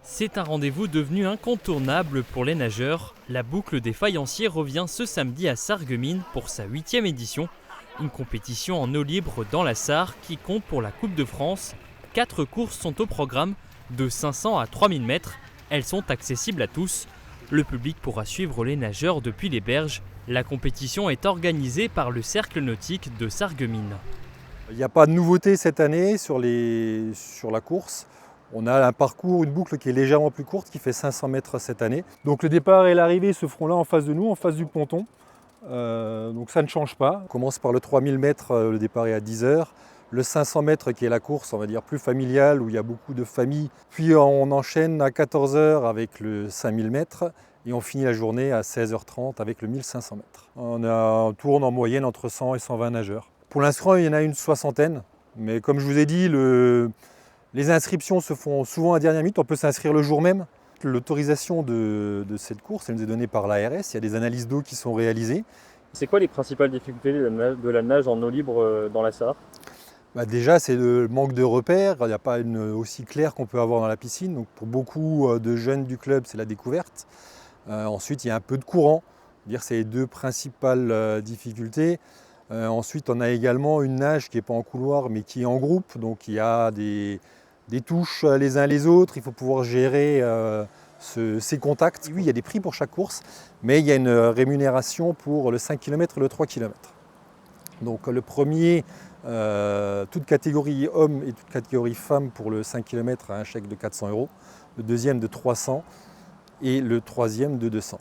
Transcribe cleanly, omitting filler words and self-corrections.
C'est un rendez-vous devenu incontournable pour les nageurs. La boucle des Faïenciers revient ce samedi à Sarreguemines pour sa 8e édition. Une compétition en eau libre dans la Sarre qui compte pour la Coupe de France. 4 courses sont au programme, de 500 à 3000 mètres. Elles sont accessibles à tous. Le public pourra suivre les nageurs depuis les berges. La compétition est organisée par le Cercle nautique de Sarreguemines. Il n'y a pas de nouveauté cette année sur la course. On a un parcours, une boucle qui est légèrement plus courte, qui fait 500 mètres cette année. Donc le départ et l'arrivée se feront là en face de nous, en face du ponton. Donc ça ne change pas. On commence par le 3000 mètres, le départ est à 10 heures. Le 500 mètres qui est la course, on va dire, plus familiale, où il y a beaucoup de familles. Puis on enchaîne à 14 heures avec le 5000 mètres. Et on finit la journée à 16h30 avec le 1500 mètres. On tourne en moyenne entre 100 et 120 nageurs. Pour l'instant, il y en a une soixantaine. Mais comme je vous ai dit, les inscriptions se font souvent à dernière minute. On peut s'inscrire le jour même. L'autorisation de cette course, elle nous est donnée par l'ARS. Il y a des analyses d'eau qui sont réalisées. C'est quoi les principales difficultés de la nage en eau libre dans la Sarre ? Déjà, c'est le manque de repères. Il n'y a pas une aussi claire qu'on peut avoir dans la piscine. Donc, pour beaucoup de jeunes du club, c'est la découverte. Ensuite, il y a un peu de courant. C'est les deux principales difficultés. Ensuite, on a également une nage qui n'est pas en couloir, mais qui est en groupe. Donc, il y a des touches les uns les autres. Il faut pouvoir gérer ces contacts. Oui, il y a des prix pour chaque course, mais il y a une rémunération pour le 5 km et le 3 km. Donc, le premier, toute catégorie homme et toute catégorie femme pour le 5 km a un chèque de 400 €. Le deuxième de 300 et le troisième de 200.